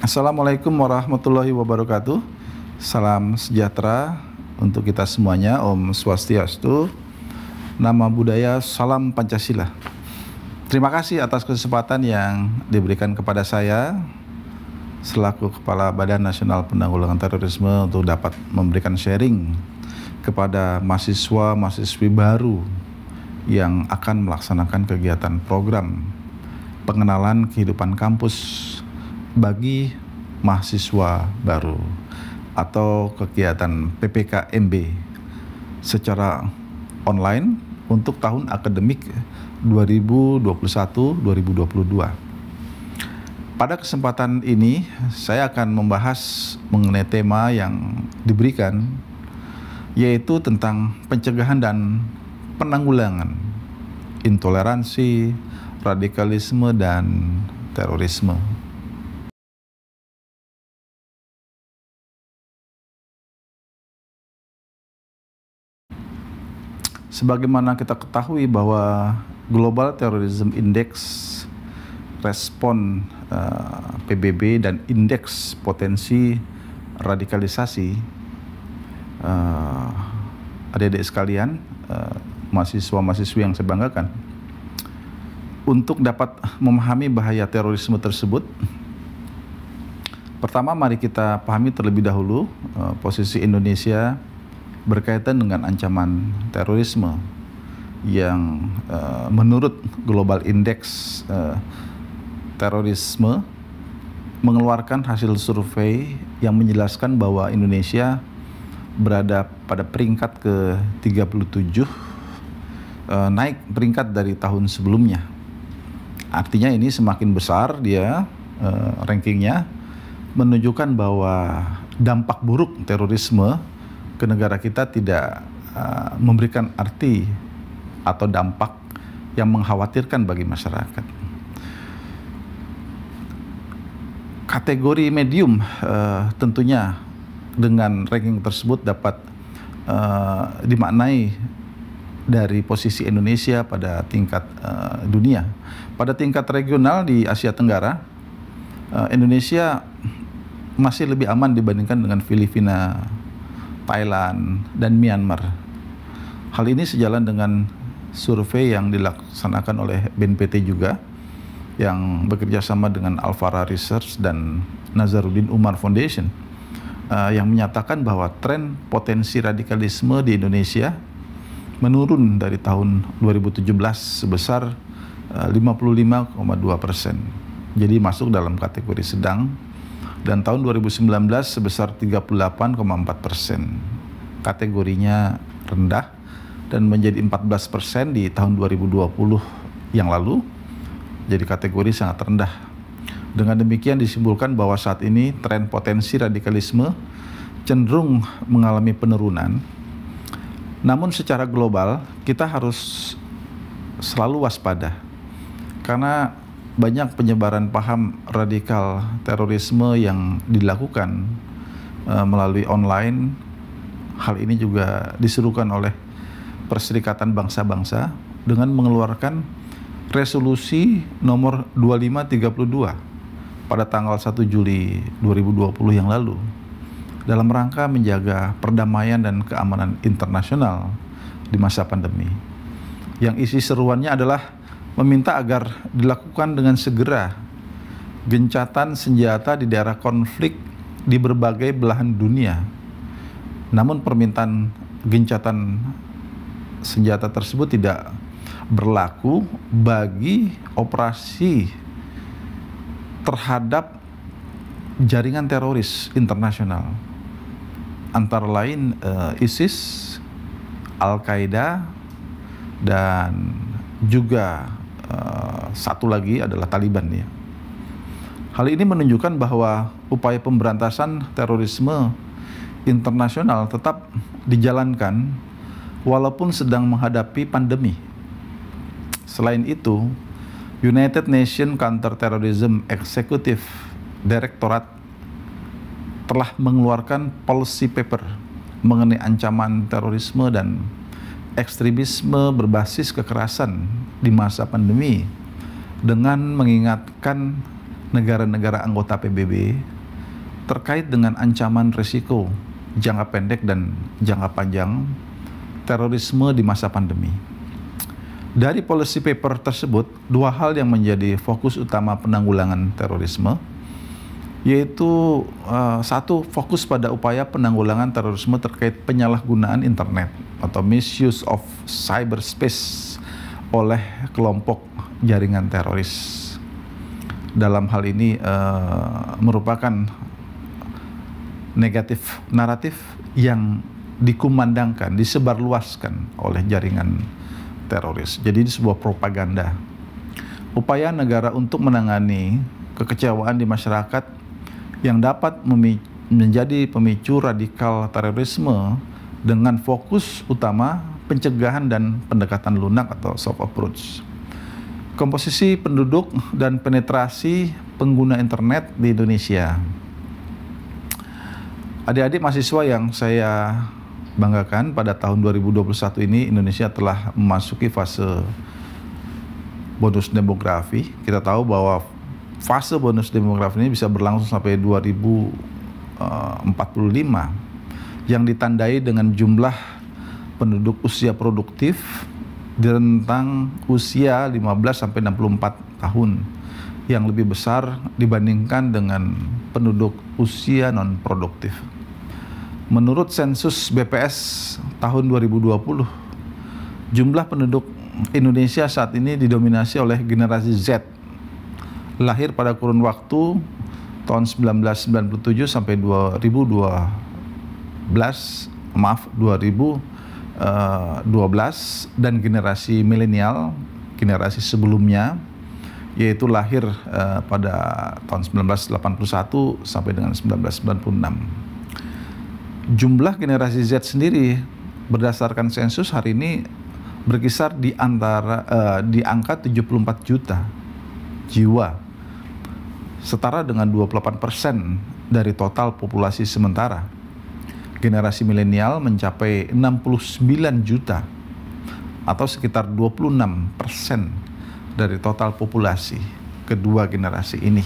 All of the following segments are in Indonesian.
Assalamualaikum warahmatullahi wabarakatuh. Salam sejahtera untuk kita semuanya. Om Swastiastu, Nama Budaya, Salam Pancasila. Terima kasih atas kesempatan yang diberikan kepada saya selaku Kepala Badan Nasional Penanggulangan Terorisme untuk dapat memberikan sharing kepada mahasiswa-mahasiswi baru yang akan melaksanakan kegiatan program pengenalan kehidupan kampus bagi mahasiswa baru atau kegiatan PPKMB secara online untuk tahun akademik 2021-2022. Pada kesempatan ini saya akan membahas mengenai tema yang diberikan, yaitu tentang pencegahan dan penanggulangan intoleransi, radikalisme, dan terorisme. Sebagaimana kita ketahui bahwa Global Terrorism Index, respon PBB, dan indeks potensi radikalisasi, adik-adik sekalian, mahasiswa-mahasiswi yang saya banggakan, untuk dapat memahami bahaya terorisme tersebut, pertama mari kita pahami terlebih dahulu posisi Indonesia berkaitan dengan ancaman terorisme yang menurut Global Index Terorisme mengeluarkan hasil survei yang menjelaskan bahwa Indonesia berada pada peringkat ke-37, naik peringkat dari tahun sebelumnya. Artinya ini semakin besar dia rankingnya, menunjukkan bahwa dampak buruk terorisme ke negara kita tidak memberikan arti atau dampak yang mengkhawatirkan bagi masyarakat. Kategori medium tentunya dengan ranking tersebut dapat dimaknai dari posisi Indonesia pada tingkat dunia. Pada tingkat regional di Asia Tenggara, Indonesia masih lebih aman dibandingkan dengan Filipina, Thailand, dan Myanmar. Hal ini sejalan dengan survei yang dilaksanakan oleh BNPT juga, yang bekerja sama dengan Alfara Research dan Nazaruddin Umar Foundation, yang menyatakan bahwa tren potensi radikalisme di Indonesia menurun dari tahun 2017 sebesar 55,2%. Jadi masuk dalam kategori sedang, dan tahun 2019 sebesar 38,4%. Kategorinya rendah dan menjadi 14% di tahun 2020 yang lalu. Jadi kategori sangat rendah. Dengan demikian disimpulkan bahwa saat ini tren potensi radikalisme cenderung mengalami penurunan. Namun secara global kita harus selalu waspada karena banyak penyebaran paham radikal terorisme yang dilakukan melalui online. Hal ini juga diserukan oleh Perserikatan Bangsa-Bangsa dengan mengeluarkan resolusi nomor 2532 pada tanggal 1 Juli 2020 yang lalu dalam rangka menjaga perdamaian dan keamanan internasional di masa pandemi. Yang isi seruannya adalah meminta agar dilakukan dengan segera gencatan senjata di daerah konflik di berbagai belahan dunia. Namun permintaan gencatan senjata tersebut tidak berlaku bagi operasi terhadap jaringan teroris internasional, antara lain ISIS, Al-Qaeda, dan juga satu lagi adalah Taliban ya. Hal ini menunjukkan bahwa upaya pemberantasan terorisme internasional tetap dijalankan walaupun sedang menghadapi pandemi. Selain itu, United Nations Counterterrorism Executive Directorate telah mengeluarkan policy paper mengenai ancaman terorisme dan ekstremisme berbasis kekerasan di masa pandemi dengan mengingatkan negara-negara anggota PBB terkait dengan ancaman risiko jangka pendek dan jangka panjang terorisme di masa pandemi. Dari policy paper tersebut, dua hal yang menjadi fokus utama penanggulangan terorisme, yaitu satu, fokus pada upaya penanggulangan terorisme terkait penyalahgunaan internet atau misuse of cyberspace oleh kelompok jaringan teroris. Dalam hal ini merupakan naratif yang dikumandangkan, disebarluaskan oleh jaringan teroris. Jadi ini sebuah propaganda. Upaya negara untuk menangani kekecewaan di masyarakat yang dapat menjadi pemicu radikal terorisme dengan fokus utama pencegahan dan pendekatan lunak atau soft approach. Komposisi penduduk dan penetrasi pengguna internet di Indonesia. Adik-adik mahasiswa yang saya banggakan, pada tahun 2021 ini Indonesia telah memasuki fase bonus demografi. Kita tahu bahwa fase bonus demografi ini bisa berlangsung sampai 2045 yang ditandai dengan jumlah penduduk usia produktif di rentang usia 15 sampai 64 tahun yang lebih besar dibandingkan dengan penduduk usia non produktif. Menurut sensus BPS tahun 2020, jumlah penduduk Indonesia saat ini didominasi oleh generasi Z, lahir pada kurun waktu tahun 1997 sampai 2012 dan generasi milenial, generasi sebelumnya, yaitu lahir pada tahun 1981 sampai dengan 1996. Jumlah generasi Z sendiri berdasarkan sensus hari ini berkisar di angka 74 juta jiwa, setara dengan 28% dari total populasi sementara. Generasi milenial mencapai 69 juta atau sekitar 26% dari total populasi kedua generasi ini.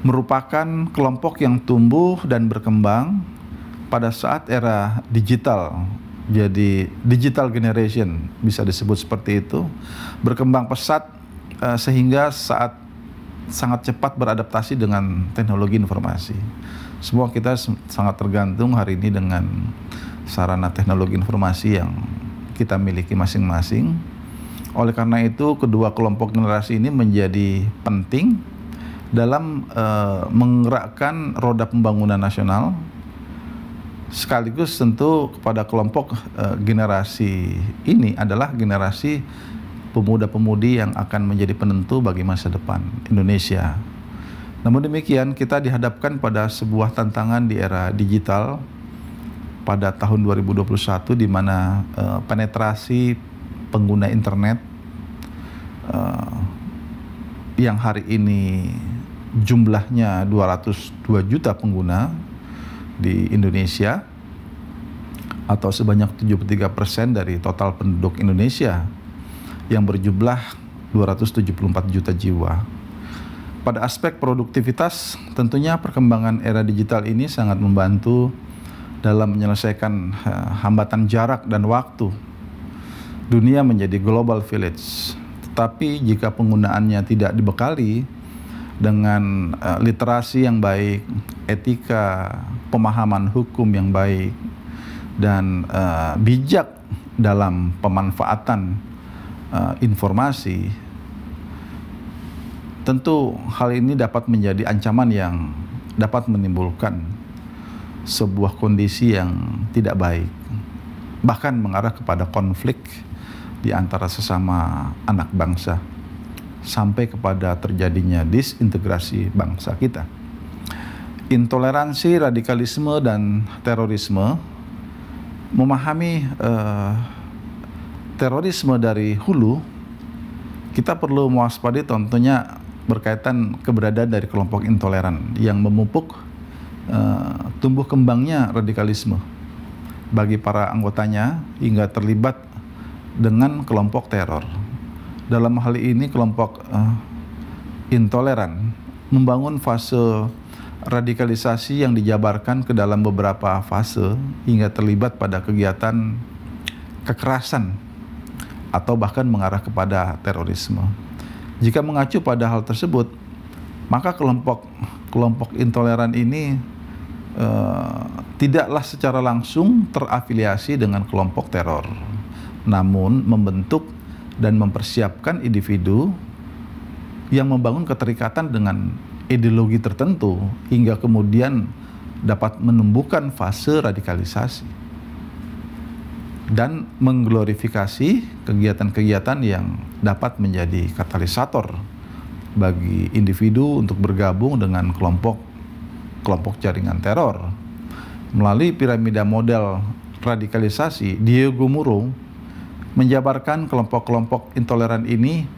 Merupakan kelompok yang tumbuh dan berkembang pada saat era digital. Jadi digital generation bisa disebut seperti itu, berkembang pesat sehingga sangat cepat beradaptasi dengan teknologi informasi. Semua kita sangat tergantung hari ini dengan sarana teknologi informasi yang kita miliki masing-masing. Oleh karena itu, kedua kelompok generasi ini menjadi penting dalam menggerakkan roda pembangunan nasional, sekaligus tentu kepada kelompok generasi ini adalah generasi pemuda-pemudi yang akan menjadi penentu bagi masa depan Indonesia. Namun demikian, kita dihadapkan pada sebuah tantangan di era digital pada tahun 2021 di mana penetrasi pengguna internet yang hari ini jumlahnya 202 juta pengguna di Indonesia atau sebanyak 73% dari total penduduk Indonesia yang berjumlah 274 juta jiwa. Pada aspek produktivitas, tentunya perkembangan era digital ini sangat membantu dalam menyelesaikan hambatan jarak dan waktu. Dunia menjadi global village, tetapi jika penggunaannya tidak dibekali dengan literasi yang baik, etika, pemahaman hukum yang baik, dan bijak dalam pemanfaatan informasi, tentu hal ini dapat menjadi ancaman yang dapat menimbulkan sebuah kondisi yang tidak baik, bahkan mengarah kepada konflik di antara sesama anak bangsa, sampai kepada terjadinya disintegrasi bangsa kita. Intoleransi, radikalisme, dan terorisme, memahami terorisme dari hulu, kita perlu mewaspadai tentunya berkaitan keberadaan dari kelompok intoleran yang memupuk tumbuh kembangnya radikalisme bagi para anggotanya hingga terlibat dengan kelompok teror. Dalam hal ini kelompok intoleran membangun fase radikalisasi yang dijabarkan ke dalam beberapa fase hingga terlibat pada kegiatan kekerasan atau bahkan mengarah kepada terorisme. Jika mengacu pada hal tersebut, maka kelompok intoleran ini tidaklah secara langsung terafiliasi dengan kelompok teror, namun membentuk dan mempersiapkan individu yang membangun keterikatan dengan ideologi tertentu hingga kemudian dapat menumbuhkan fase radikalisasi dan mengglorifikasi kegiatan-kegiatan yang dapat menjadi katalisator bagi individu untuk bergabung dengan kelompok jaringan teror. Melalui piramida model radikalisasi, Diego Muro menjabarkan kelompok-kelompok intoleran ini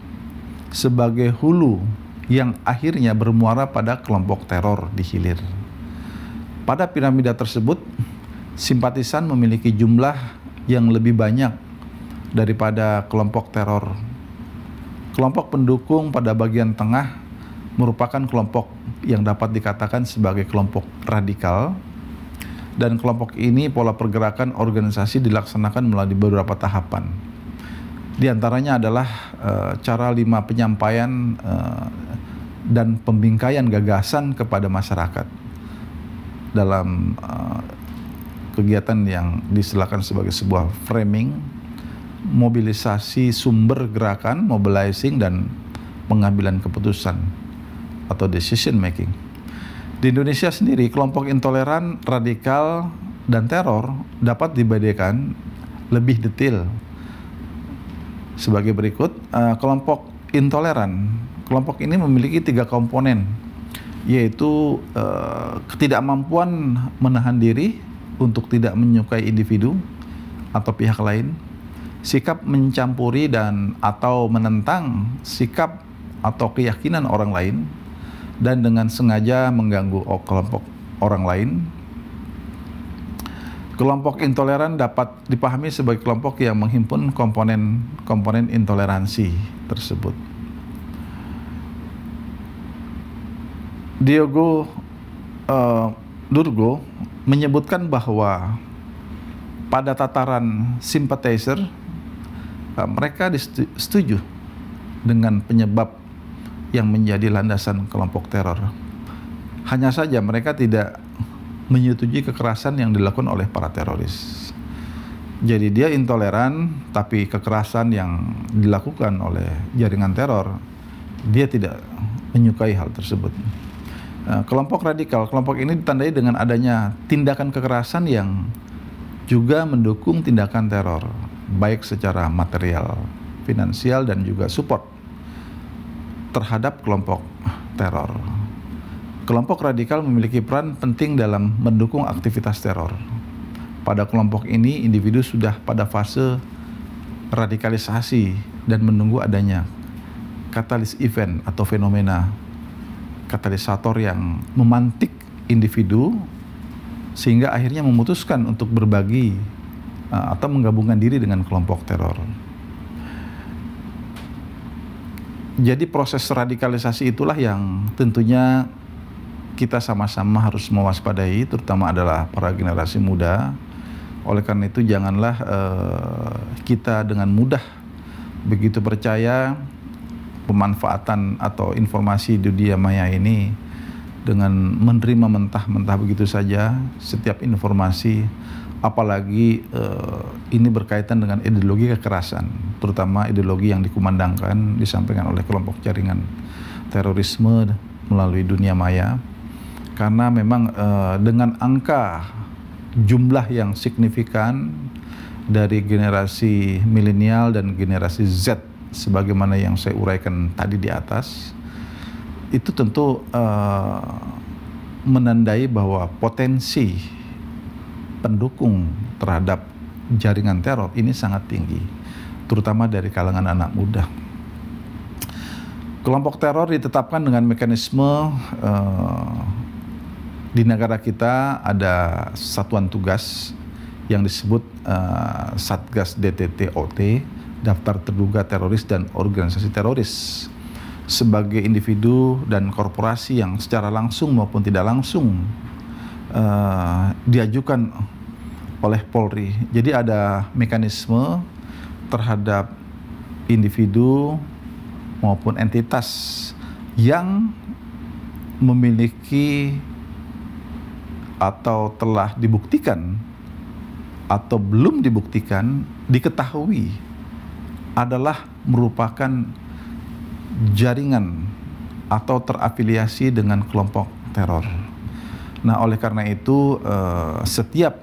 sebagai hulu yang akhirnya bermuara pada kelompok teror di hilir. Pada piramida tersebut, simpatisan memiliki jumlah yang lebih banyak daripada kelompok teror. Kelompok pendukung pada bagian tengah merupakan kelompok yang dapat dikatakan sebagai kelompok radikal, dan kelompok ini pola pergerakan organisasi dilaksanakan melalui beberapa tahapan. Di antaranya adalah cara 5 penyampaian dan pembingkaian gagasan kepada masyarakat dalam kegiatan yang disediakan sebagai sebuah framing, mobilisasi sumber gerakan, mobilizing, dan pengambilan keputusan atau decision making. Di Indonesia sendiri, kelompok intoleran, radikal, dan teror dapat dibedakan lebih detail sebagai berikut. Kelompok intoleran, kelompok ini memiliki 3 komponen, yaitu ketidakmampuan menahan diri untuk tidak menyukai individu atau pihak lain, sikap mencampuri dan atau menentang sikap atau keyakinan orang lain, dan dengan sengaja mengganggu kelompok orang lain. Kelompok intoleran dapat dipahami sebagai kelompok yang menghimpun komponen intoleransi tersebut. Diego Durgo menyebutkan bahwa pada tataran sympathizer, mereka setuju dengan penyebab yang menjadi landasan kelompok teror. Hanya saja mereka tidak menyetujui kekerasan yang dilakukan oleh para teroris. Jadi dia intoleran, tapi kekerasan yang dilakukan oleh jaringan teror, dia tidak menyukai hal tersebut. Kelompok radikal, kelompok ini ditandai dengan adanya tindakan kekerasan yang juga mendukung tindakan teror, baik secara material, finansial, dan juga support terhadap kelompok teror. Kelompok radikal memiliki peran penting dalam mendukung aktivitas teror. Pada kelompok ini, individu sudah pada fase radikalisasi dan menunggu adanya katalis event atau fenomena katalisator yang memantik individu sehingga akhirnya memutuskan untuk berbagi atau menggabungkan diri dengan kelompok teror. Jadi proses radikalisasi itulah yang tentunya kita sama-sama harus mewaspadai, terutama adalah para generasi muda. Oleh karena itu janganlah kita dengan mudah begitu percaya pemanfaatan atau informasi di dunia maya ini dengan menerima mentah-mentah begitu saja setiap informasi, apalagi ini berkaitan dengan ideologi kekerasan, terutama ideologi yang dikumandangkan, disampaikan oleh kelompok jaringan terorisme melalui dunia maya. Karena memang dengan angka jumlah yang signifikan dari generasi milenial dan generasi Z, sebagaimana yang saya uraikan tadi di atas, itu tentu menandai bahwa potensi pendukung terhadap jaringan teror ini sangat tinggi, terutama dari kalangan anak muda. Kelompok teror ditetapkan dengan mekanisme di negara kita ada satuan tugas yang disebut Satgas DTT-OT, Daftar Terduga Teroris dan Organisasi Teroris. sebagai individu dan korporasi yang secara langsung maupun tidak langsung diajukan oleh Polri. Jadi ada mekanisme terhadap individu maupun entitas yang memiliki atau telah dibuktikan atau belum dibuktikan, diketahui adalah merupakan jaringan atau terafiliasi dengan kelompok teror. Nah, oleh karena itu setiap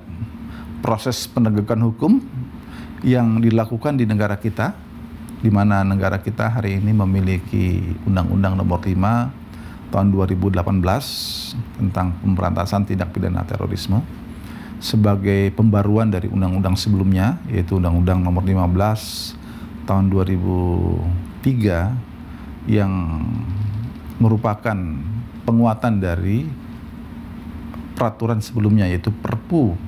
proses penegakan hukum yang dilakukan di negara kita, di mana negara kita hari ini memiliki Undang-Undang Nomor 5 tahun 2018 tentang pemberantasan tindak pidana terorisme sebagai pembaruan dari undang-undang sebelumnya, yaitu Undang-Undang Nomor 15 tahun 2003 yang merupakan penguatan dari peraturan sebelumnya, yaitu Perpu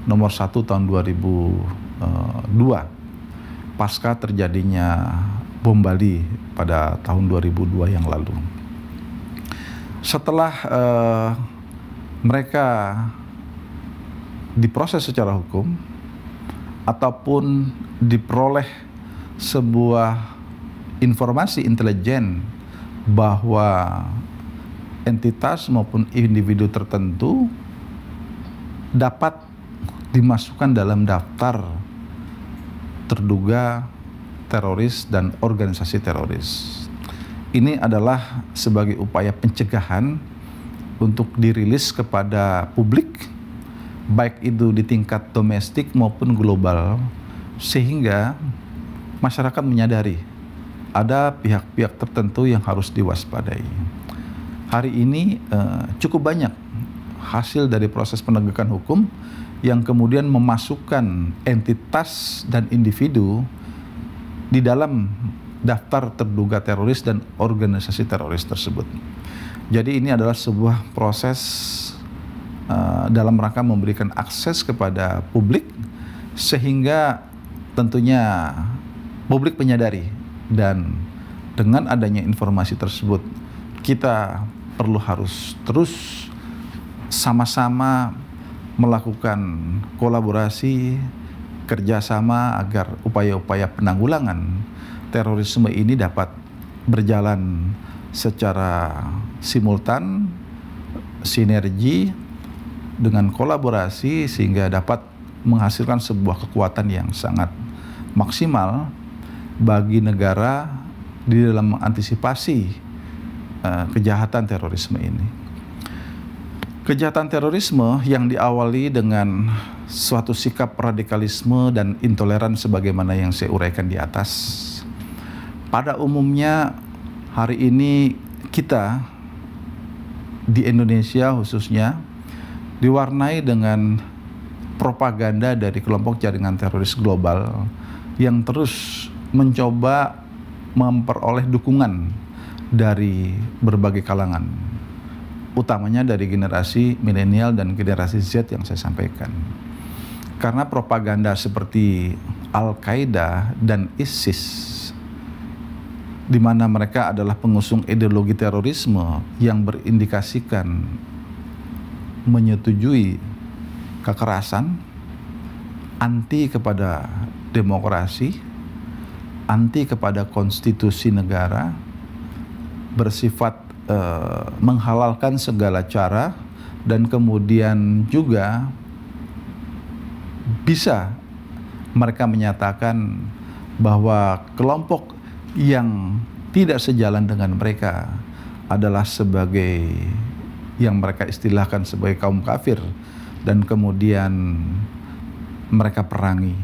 Nomor 1 tahun 2002 pasca terjadinya bom Bali pada tahun 2002 yang lalu. Setelah mereka diproses secara hukum ataupun diperoleh sebuah informasi intelijen bahwa entitas maupun individu tertentu dapat dimasukkan dalam daftar terduga teroris dan organisasi teroris. Ini adalah sebagai upaya pencegahan untuk dirilis kepada publik, baik itu di tingkat domestik maupun global, sehingga masyarakat menyadari ada pihak-pihak tertentu yang harus diwaspadai. Hari ini cukup banyak hasil dari proses penegakan hukum yang kemudian memasukkan entitas dan individu di dalam daftar terduga teroris dan organisasi teroris tersebut. Jadi ini adalah sebuah proses dalam rangka memberikan akses kepada publik, sehingga tentunya publik menyadari, dan dengan adanya informasi tersebut kita harus terus sama-sama melakukan kolaborasi, kerjasama agar upaya-upaya penanggulangan terorisme ini dapat berjalan secara simultan, sinergi dengan kolaborasi, sehingga dapat menghasilkan sebuah kekuatan yang sangat maksimal bagi negara di dalam mengantisipasi kejahatan terorisme ini. Kejahatan terorisme yang diawali dengan suatu sikap radikalisme dan intoleran sebagaimana yang saya uraikan di atas. Pada umumnya hari ini kita di Indonesia khususnya diwarnai dengan propaganda dari kelompok jaringan teroris global yang terus mencoba memperoleh dukungan dari berbagai kalangan, utamanya dari generasi milenial dan generasi Z yang saya sampaikan. Karena propaganda seperti Al-Qaeda dan ISIS, di mana mereka adalah pengusung ideologi terorisme yang berindikasikan menyetujui kekerasan, anti kepada demokrasi, anti kepada konstitusi negara, bersifat menghalalkan segala cara, dan kemudian juga bisa mereka menyatakan bahwa kelompok yang tidak sejalan dengan mereka adalah sebagai yang mereka istilahkan sebagai kaum kafir, dan kemudian mereka perangi.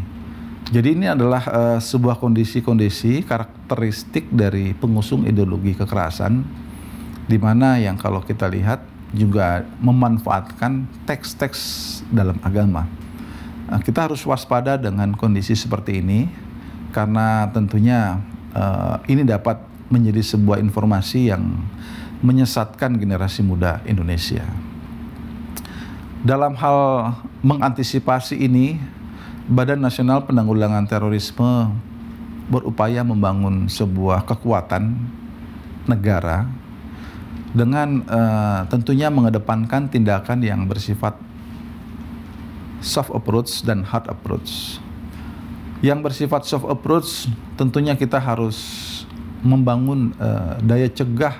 Jadi ini adalah sebuah kondisi-kondisi karakteristik dari pengusung ideologi kekerasan, di mana yang kalau kita lihat juga memanfaatkan teks-teks dalam agama. Nah, kita harus waspada dengan kondisi seperti ini, karena tentunya ini dapat menjadi sebuah informasi yang menyesatkan generasi muda Indonesia. Dalam hal mengantisipasi ini, Badan Nasional Penanggulangan Terorisme berupaya membangun sebuah kekuatan negara dengan tentunya mengedepankan tindakan yang bersifat soft approach dan hard approach. Yang bersifat soft approach tentunya kita harus membangun daya cegah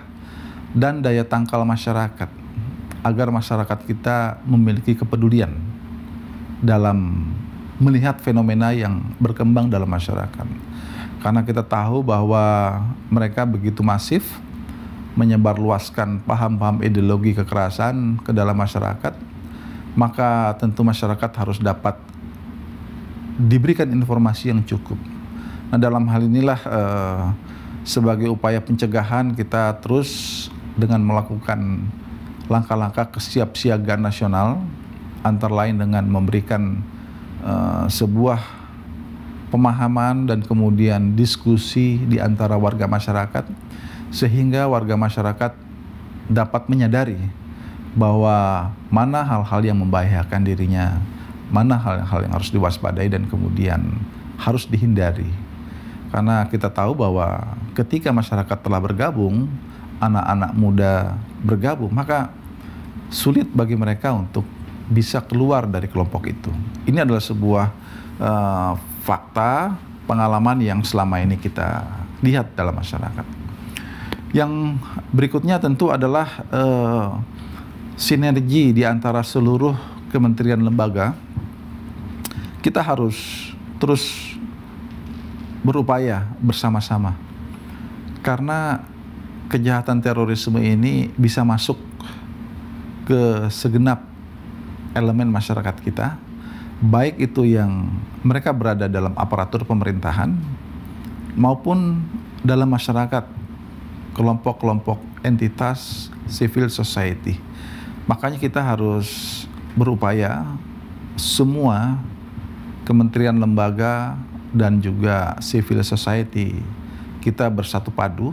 dan daya tangkal masyarakat agar masyarakat kita memiliki kepedulian dalam melihat fenomena yang berkembang dalam masyarakat. Karena kita tahu bahwa mereka begitu masif menyebarluaskan paham-paham ideologi kekerasan ke dalam masyarakat, maka tentu masyarakat harus dapat diberikan informasi yang cukup. Nah, dalam hal inilah sebagai upaya pencegahan kita terus dengan melakukan langkah-langkah kesiapsiagaan nasional, antara lain dengan memberikan sebuah pemahaman dan kemudian diskusi di antara warga masyarakat, sehingga warga masyarakat dapat menyadari bahwa mana hal-hal yang membahayakan dirinya, mana hal-hal yang harus diwaspadai dan kemudian harus dihindari. Karena kita tahu bahwa ketika masyarakat telah bergabung, anak-anak muda bergabung, maka sulit bagi mereka untuk bisa keluar dari kelompok itu. Ini adalah sebuah fakta pengalaman yang selama ini kita lihat dalam masyarakat. Yang berikutnya tentu adalah sinergi di antara seluruh kementerian lembaga. Kita harus terus berupaya bersama-sama, karena kejahatan terorisme ini bisa masuk ke segenap elemen masyarakat kita, baik itu yang mereka berada dalam aparatur pemerintahan maupun dalam masyarakat, kelompok-kelompok entitas civil society. Makanya kita harus berupaya semua kementerian lembaga dan juga civil society kita bersatu padu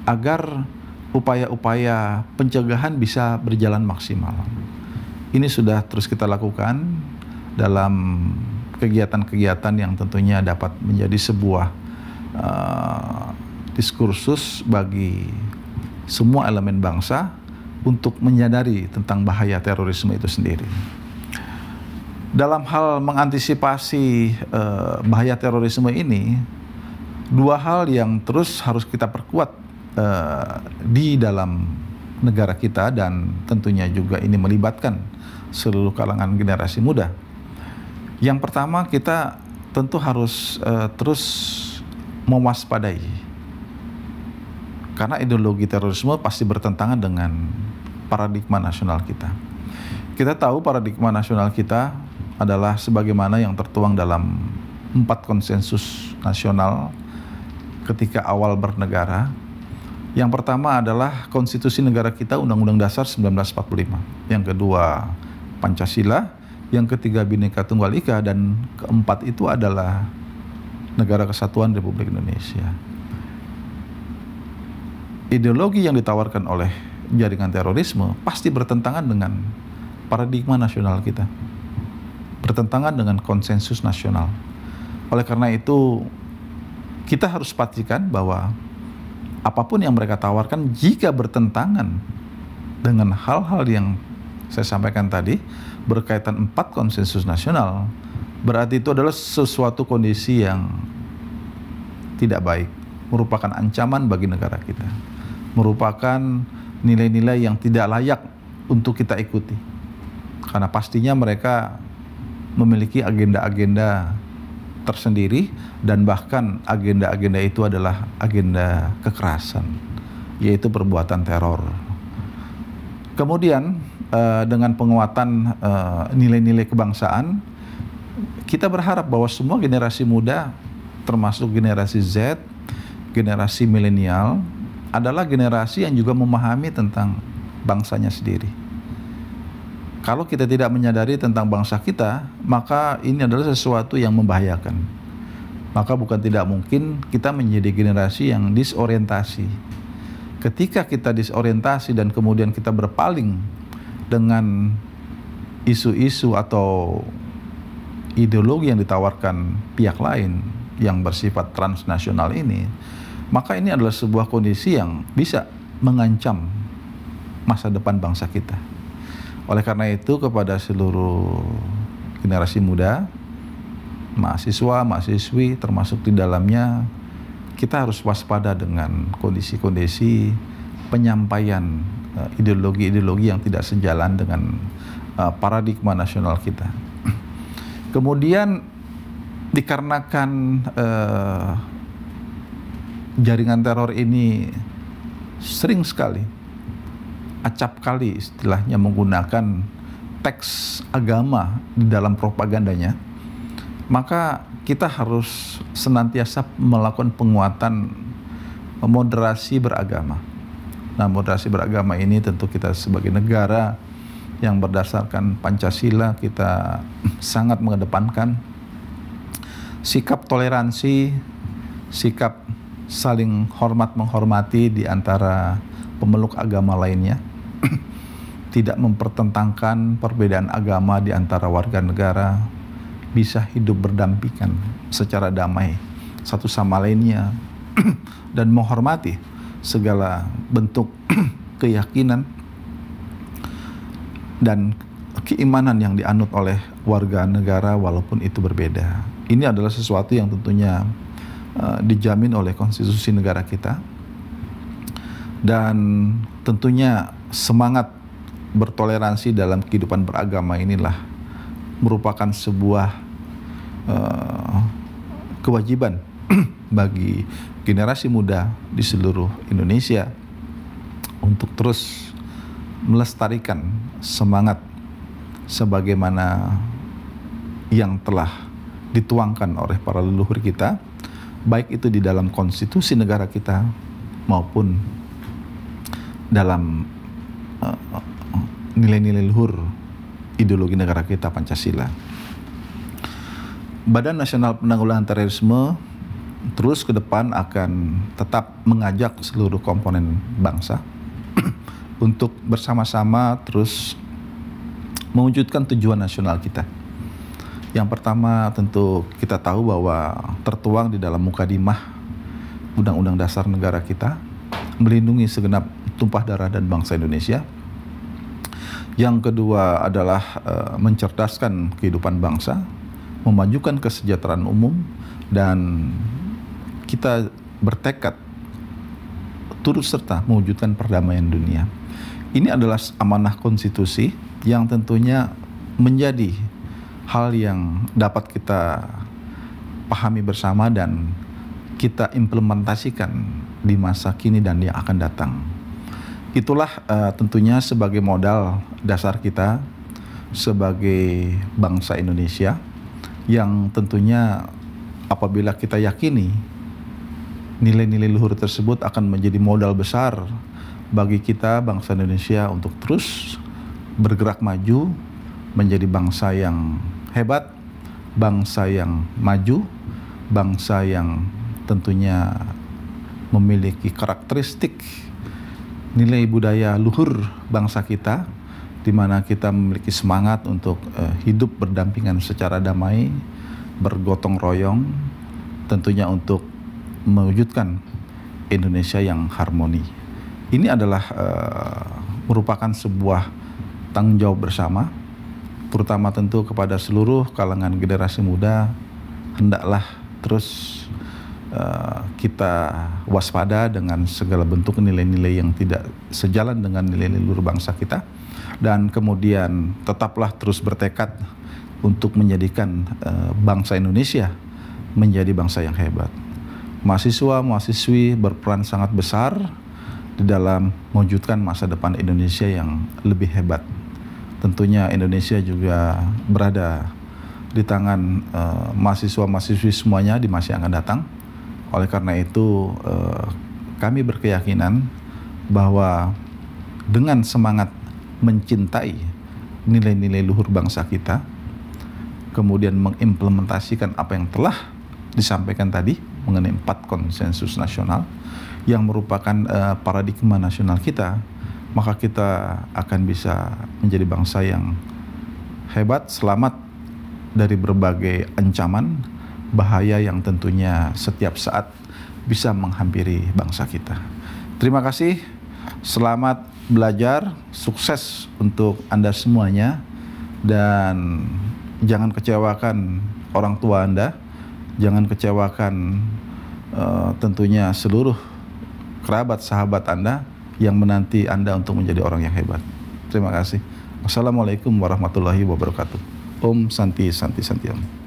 agar upaya-upaya pencegahan bisa berjalan maksimal. Ini sudah terus kita lakukan dalam kegiatan-kegiatan yang tentunya dapat menjadi sebuah diskursus bagi semua elemen bangsa untuk menyadari tentang bahaya terorisme itu sendiri. Dalam hal mengantisipasi bahaya terorisme ini, dua hal yang terus harus kita perkuat di dalam negara kita, dan tentunya juga ini melibatkan seluruh kalangan generasi muda. Yang pertama, kita tentu harus terus mewaspadai, karena ideologi terorisme pasti bertentangan dengan paradigma nasional kita. Kita tahu paradigma nasional kita adalah sebagaimana yang tertuang dalam 4 konsensus nasional ketika awal bernegara. Yang pertama adalah konstitusi negara kita, Undang-Undang Dasar 1945. Yang kedua, Pancasila. Yang ketiga, Bhinneka Tunggal Ika. Dan keempat itu adalah Negara Kesatuan Republik Indonesia. Ideologi yang ditawarkan oleh jaringan terorisme pasti bertentangan dengan paradigma nasional kita, bertentangan dengan konsensus nasional. Oleh karena itu, kita harus pastikan bahwa apapun yang mereka tawarkan, jika bertentangan dengan hal-hal yang saya sampaikan tadi, berkaitan 4 konsensus nasional, berarti itu adalah sesuatu kondisi yang tidak baik, merupakan ancaman bagi negara kita, merupakan nilai-nilai yang tidak layak untuk kita ikuti. Karena pastinya mereka memiliki agenda-agenda tersendiri, dan bahkan agenda-agenda itu adalah agenda kekerasan, yaitu perbuatan teror. Kemudian dengan penguatan nilai-nilai kebangsaan, kita berharap bahwa semua generasi muda, termasuk generasi Z, generasi milenial, adalah generasi yang juga memahami tentang bangsanya sendiri. Kalau kita tidak menyadari tentang bangsa kita, maka ini adalah sesuatu yang membahayakan. Maka bukan tidak mungkin kita menjadi generasi yang disorientasi. Ketika kita disorientasi dan kemudian kita berpaling dengan isu-isu atau ideologi yang ditawarkan pihak lain yang bersifat transnasional ini, maka ini adalah sebuah kondisi yang bisa mengancam masa depan bangsa kita. Oleh karena itu, kepada seluruh generasi muda, mahasiswa, mahasiswi termasuk di dalamnya, kita harus waspada dengan kondisi-kondisi penyampaian ideologi-ideologi yang tidak sejalan dengan paradigma nasional kita. Kemudian dikarenakan jaringan teror ini sering sekali, acap kali istilahnya, menggunakan teks agama di dalam propagandanya, maka kita harus senantiasa melakukan penguatan moderasi beragama. Nah, moderasi beragama ini tentu kita sebagai negara yang berdasarkan Pancasila, kita sangat mengedepankan sikap toleransi, sikap saling hormat menghormati di antara pemeluk agama lainnya, tidak mempertentangkan perbedaan agama di antara warga negara, bisa hidup berdampingan secara damai satu sama lainnya dan menghormati segala bentuk keyakinan dan keimanan yang dianut oleh warga negara walaupun itu berbeda. Ini adalah sesuatu yang tentunya dijamin oleh konstitusi negara kita, dan tentunya semangat bertoleransi dalam kehidupan beragama inilah merupakan sebuah kewajiban bagi generasi muda di seluruh Indonesia untuk terus melestarikan semangat sebagaimana yang telah dituangkan oleh para leluhur kita, baik itu di dalam konstitusi negara kita maupun dalam nilai-nilai luhur ideologi negara kita, Pancasila. Badan Nasional Penanggulangan Terorisme terus ke depan akan tetap mengajak seluruh komponen bangsa untuk bersama-sama terus mewujudkan tujuan nasional kita. Yang pertama, tentu kita tahu bahwa tertuang di dalam mukadimah Undang-Undang Dasar Negara kita melindungi segenap tumpah darah dan bangsa Indonesia. Yang kedua adalah mencerdaskan kehidupan bangsa, memajukan kesejahteraan umum, dan kita bertekad turut serta mewujudkan perdamaian dunia. Ini adalah amanah konstitusi yang tentunya menjadi hal yang dapat kita pahami bersama dan kita implementasikan di masa kini dan yang akan datang. Itulah tentunya sebagai modal dasar kita sebagai bangsa Indonesia, yang tentunya apabila kita yakini nilai-nilai luhur tersebut akan menjadi modal besar bagi kita bangsa Indonesia untuk terus bergerak maju menjadi bangsa yang hebat, bangsa yang maju, bangsa yang tentunya memiliki karakteristik nilai budaya luhur bangsa kita, di mana kita memiliki semangat untuk hidup berdampingan secara damai, bergotong royong, tentunya untuk mewujudkan Indonesia yang harmoni. Ini adalah merupakan sebuah tanggung jawab bersama, terutama tentu kepada seluruh kalangan generasi muda. Hendaklah terus kita waspada dengan segala bentuk nilai-nilai yang tidak sejalan dengan nilai-nilai luhur bangsa kita, dan kemudian tetaplah terus bertekad untuk menjadikan bangsa Indonesia menjadi bangsa yang hebat. Mahasiswa, mahasiswi berperan sangat besar di dalam mewujudkan masa depan Indonesia yang lebih hebat. Tentunya Indonesia juga berada di tangan mahasiswa-mahasiswi semuanya di masa yang akan datang. Oleh karena itu kami berkeyakinan bahwa dengan semangat mencintai nilai-nilai luhur bangsa kita, kemudian mengimplementasikan apa yang telah disampaikan tadi mengenai 4 konsensus nasional yang merupakan paradigma nasional kita, maka kita akan bisa menjadi bangsa yang hebat, selamat dari berbagai ancaman, bahaya yang tentunya setiap saat bisa menghampiri bangsa kita. Terima kasih, selamat belajar, sukses untuk Anda semuanya, dan jangan kecewakan orang tua Anda, jangan kecewakan tentunya seluruh kerabat sahabat Anda yang menanti Anda untuk menjadi orang yang hebat. Terima kasih. Wassalamualaikum warahmatullahi wabarakatuh. Om Santi Santi Santi Om.